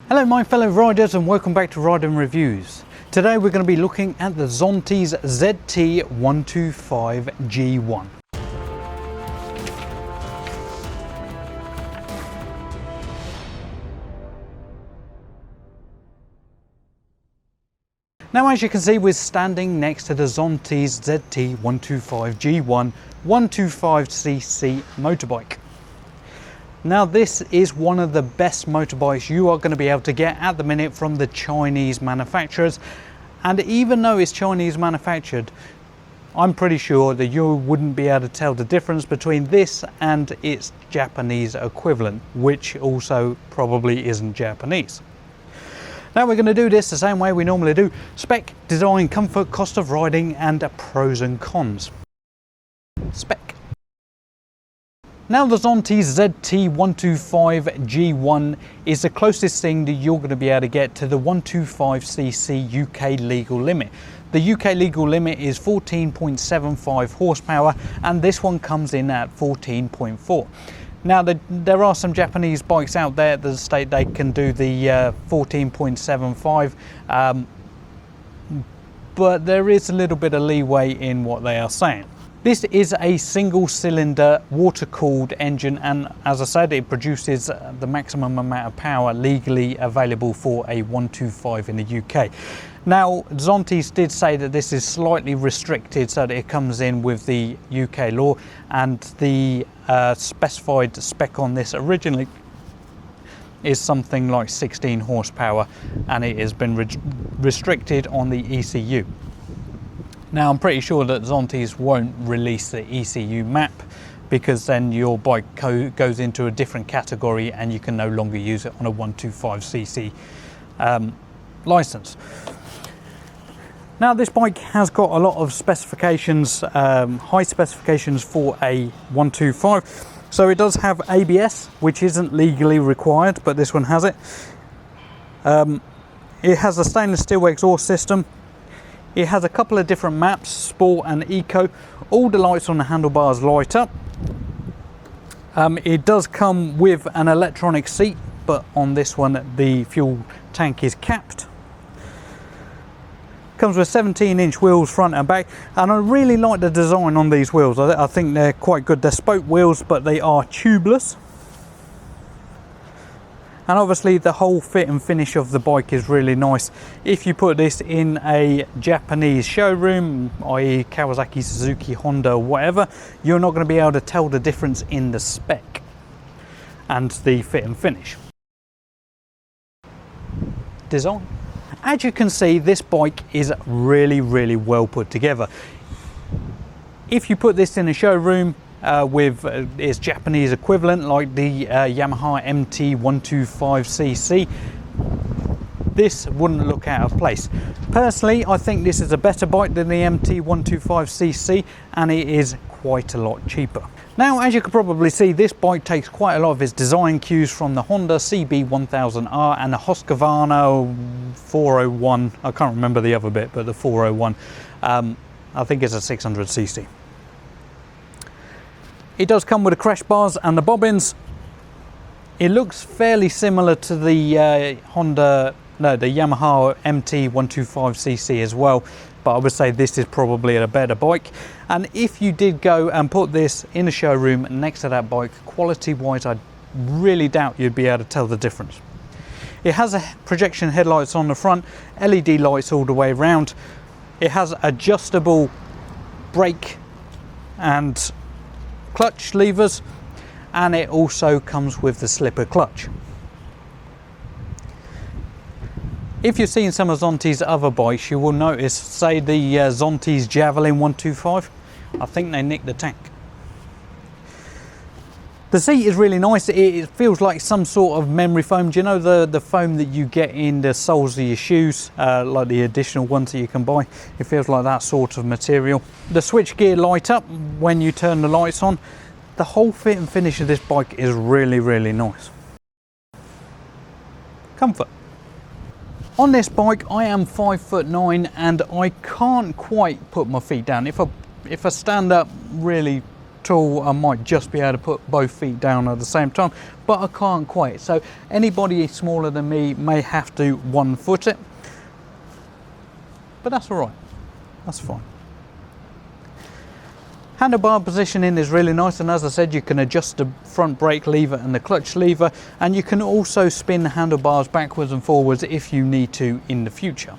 Hello my fellow riders and welcome back to Riding Reviews. Today we're going to be looking at the Zontes ZT125-G1. Now as you can see, we're standing next to the Zontes ZT125-G1 125cc motorbike. Now this is one of the best motorbikes you are going to be able to get at the minute from the Chinese manufacturers, and even though it's Chinese manufactured, I'm pretty sure that you wouldn't be able to tell the difference between this and its Japanese equivalent, which also probably isn't Japanese. Now we're going to do this the same way we normally do: spec, design, comfort, cost of riding and pros and cons. Spec. Now the Zontes ZT125-G1 is the closest thing that you're going to be able to get to the 125cc UK legal limit. The UK legal limit is 14.75 horsepower and this one comes in at 14.4. Now there are some Japanese bikes out there that state they can do the 14.75, but there is a little bit of leeway in what they are saying. This is a single cylinder water cooled engine, and as I said, it produces the maximum amount of power legally available for a 125 in the UK. Now Zontes did say that this is slightly restricted so that it comes in with the UK law, and the specified spec on this originally is something like 16 horsepower, and it has been restricted on the ECU. Now I'm pretty sure that Zontes won't release the ECU map, because then your bike goes into a different category and you can no longer use it on a 125cc license. Now this bike has got a lot of specifications, high specifications for a 125. So it does have ABS, which isn't legally required, but this one has it. It has a stainless steel exhaust system. It has a couple of different maps, Sport and Eco. All the lights on the handlebars light up. It does come with an electronic seat, but on this one the fuel tank is capped. Comes with 17-inch wheels front and back, and I really like the design on these wheels. I think they're quite good. They're spoke wheels, but they are tubeless. And obviously the whole fit and finish of the bike is really nice. If you put this in a Japanese showroom, i.e. Kawasaki, Suzuki, Honda, whatever, you're not going to be able to tell the difference in the spec and the fit and finish. Design. As you can see, this bike is really well put together. If you put this in a showroom with its Japanese equivalent, like the Yamaha MT125cc, this wouldn't look out of place. Personally, I think this is a better bike than the MT125cc, and it is quite a lot cheaper. Now, as you can probably see, this bike takes quite a lot of its design cues from the Honda CB1000R and the Husqvarna 401. I can't remember the other bit, but the 401. I think it's a 600cc. It does come with the crash bars and the bobbins. It looks fairly similar to the the Yamaha MT125cc as well, but I would say this is probably a better bike. And if you did go and put this in a showroom next to that bike, quality wise, I really doubt you'd be able to tell the difference. It has a projection headlights on the front, LED lights all the way around. It has adjustable brake and clutch levers, and it also comes with the slipper clutch. If you've seen some of Zontes' other bikes, you will notice, say the Zontes Javelin 125, I think they nicked the tank. The seat is really nice. It feels like some sort of memory foam. Do you know the foam that you get in the soles of your shoes, like the additional ones that you can buy? It feels like that sort of material. The switch gear light up when you turn the lights on. The whole fit and finish of this bike is really nice. Comfort. On this bike, I am 5'9" and I can't quite put my feet down. If I stand up really tall, I might just be able to put both feet down at the same time, but I can't quite. So anybody smaller than me may have to 1 foot it, but that's all right, that's fine. Handlebar positioning is really nice, and as I said, you can adjust the front brake lever and the clutch lever, and you can also spin the handlebars backwards and forwards if you need to in the future.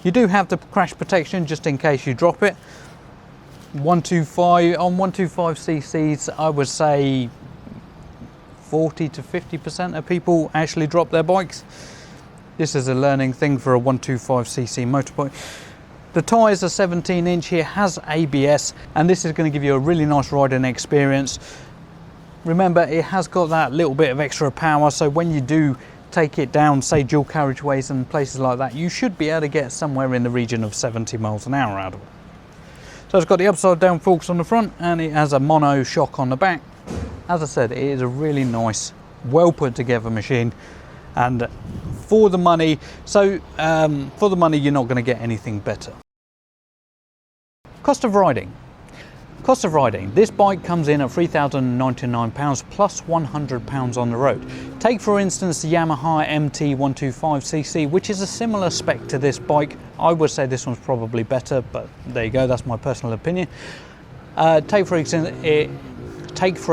You do have the crash protection just in case you drop it. 125 on 125 cc's, I would say 40 to 50% of people actually drop their bikes. This is a learning thing for a 125cc motorbike. The tyres are 17 inch here, has ABS, and this is going to give you a really nice riding experience. Remember, it has got that little bit of extra power, so when you do take it down, say dual carriageways and places like that, you should be able to get somewhere in the region of 70 miles an hour out of it. So it's got the upside down forks on the front, and it has a mono shock on the back. As I said, it is a really nice, well put together machine, and for the money, for the money you're not going to get anything better. Cost of riding. Cost of riding. This bike comes in at £3,099 plus £100 on the road. Take for instance the Yamaha MT125cc, which is a similar spec to this bike. I would say this one's probably better, but there you go, that's my personal opinion. Take for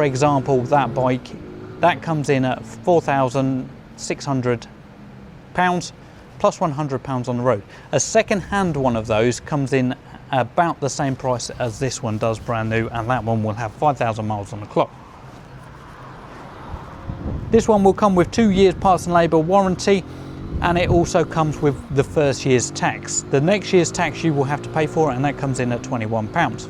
example that bike, that comes in at £4,600 plus £100 on the road. A second-hand one of those comes in about the same price as this one does brand new, and that one will have 5,000 miles on the clock. This one will come with 2 years parts and labour warranty, and it also comes with the first year's tax. The next year's tax you will have to pay for, and that comes in at £21.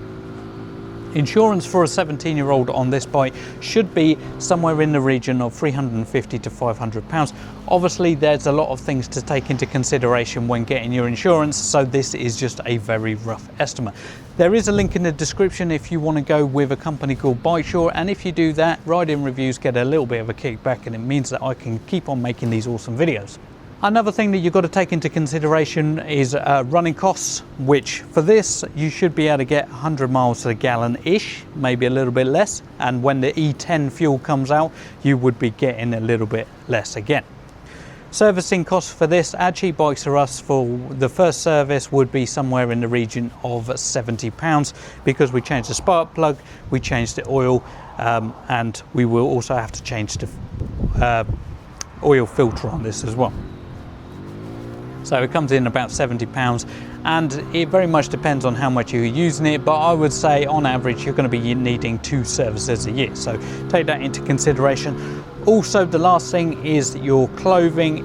Insurance for a 17-year-old on this bike should be somewhere in the region of £350 to £500. Obviously, there's a lot of things to take into consideration when getting your insurance, so this is just a very rough estimate. There is a link in the description if you want to go with a company called BikeSure, and if you do that, riding reviews get a little bit of a kickback, and it means that I can keep on making these awesome videos. Another thing that you've got to take into consideration is running costs, which for this you should be able to get 100 miles to the gallon-ish, maybe a little bit less, and when the E10 fuel comes out you would be getting a little bit less again. Servicing costs for this at Cheap Bikes R Us for the first service would be somewhere in the region of £70, because we changed the spark plug, we changed the oil, and we will also have to change the oil filter on this as well. So it comes in about £70, and it very much depends on how much you're using it, but I would say on average you're going to be needing 2 services a year, so take that into consideration. Also, the last thing is your clothing.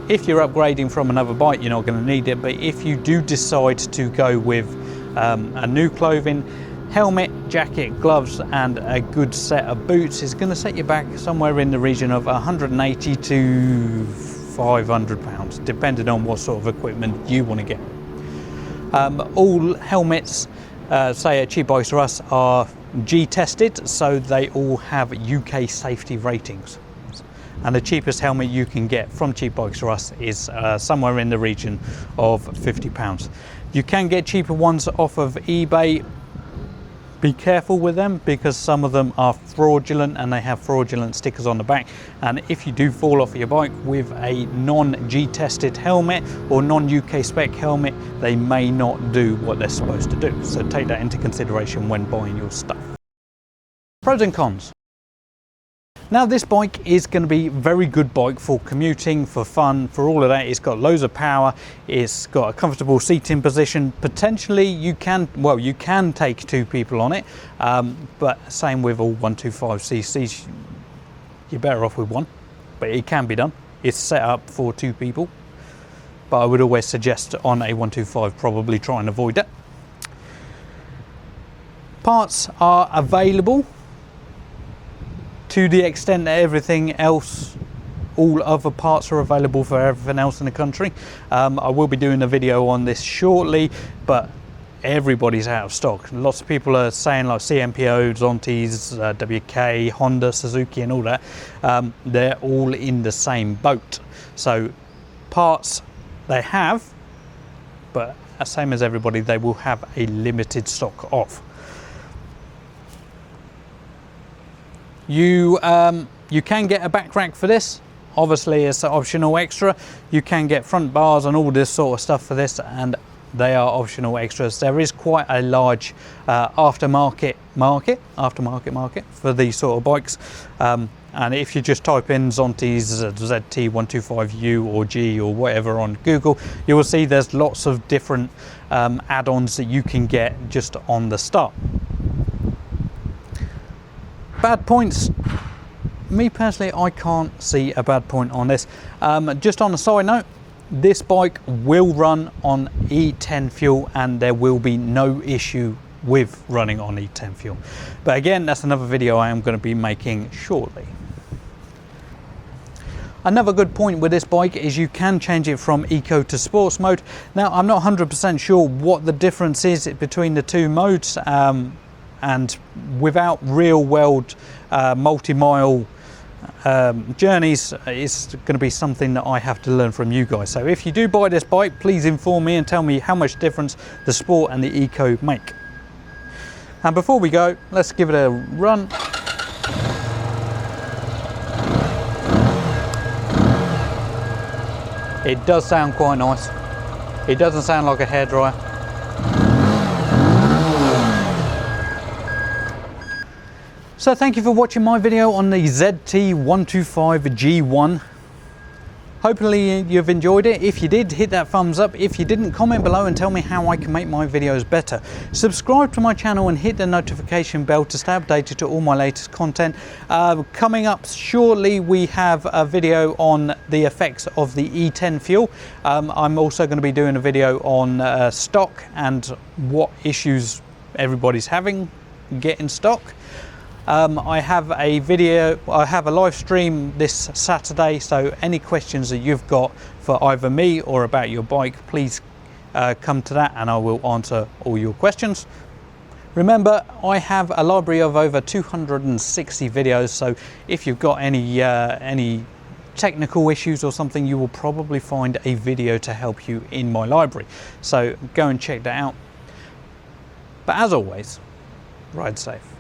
If you're upgrading from another bike, you're not going to need it, but if you do decide to go with a new clothing, helmet, jacket, gloves and a good set of boots is going to set you back somewhere in the region of £180 to £500, depending on what sort of equipment you want to get. All helmets, say at Cheap Bikes R Us, are G tested, so they all have UK safety ratings. And the cheapest helmet you can get from Cheap Bikes R Us is somewhere in the region of £50. You can get cheaper ones off of eBay. Be careful with them, because some of them are fraudulent and they have fraudulent stickers on the back, and if you do fall off your bike with a non-G tested helmet or non-UK spec helmet, they may not do what they're supposed to do, so take that into consideration when buying your stuff. Pros and cons. Now, this bike is going to be a very good bike for commuting, for fun, for all of that. It's got loads of power, it's got a comfortable seating position. Potentially you can take 2 people on it, but same with all 125ccs, you're better off with 1, but it can be done. It's set up for 2 people, but I would always suggest on a 125 probably try and avoid that. Parts are available to the extent that everything else, all other parts are available for everything else in the country. I will be doing a video on this shortly, but everybody's out of stock. Lots of people are saying, like CMPO, Zontes, WK, Honda, Suzuki and all that, they're all in the same boat. So parts they have, but same as everybody, they will have a limited stock of. You can get a back rack for this. Obviously, it's an optional extra. You can get front bars and all this sort of stuff for this, and they are optional extras. There is quite a large aftermarket market for these sort of bikes. And if you just type in Zontes ZT125-U or G or whatever on Google, you will see there's lots of different add-ons that you can get just on the start. Bad points. Me personally, I can't see a bad point on this. Just on a side note, this bike will run on E10 fuel and there will be no issue with running on E10 fuel. But again, that's another video I am going to be making shortly. Another good point with this bike is you can change it from eco to sports mode. Now, I'm not 100% sure what the difference is between the two modes, and without real world multi-mile journeys, it's going to be something that I have to learn from you guys. So if you do buy this bike, please inform me and tell me how much difference the sport and the eco make. And before we go, let's give it a run. It does sound quite nice. It doesn't sound like a hairdryer. So thank you for watching my video on the ZT125-G1. Hopefully you've enjoyed it. If you did, hit that thumbs up. If you didn't, comment below and tell me how I can make my videos better. Subscribe to my channel and hit the notification bell to stay updated to all my latest content. Coming up shortly, we have a video on the effects of the E10 fuel. I'm also going to be doing a video on stock and what issues everybody's having getting stock. I have a live stream this Saturday, so any questions that you've got for either me or about your bike, please come to that and I will answer all your questions. Remember, I have a library of over 260 videos, so if you've got any technical issues or something, you will probably find a video to help you in my library. So go and check that out. But as always, ride safe.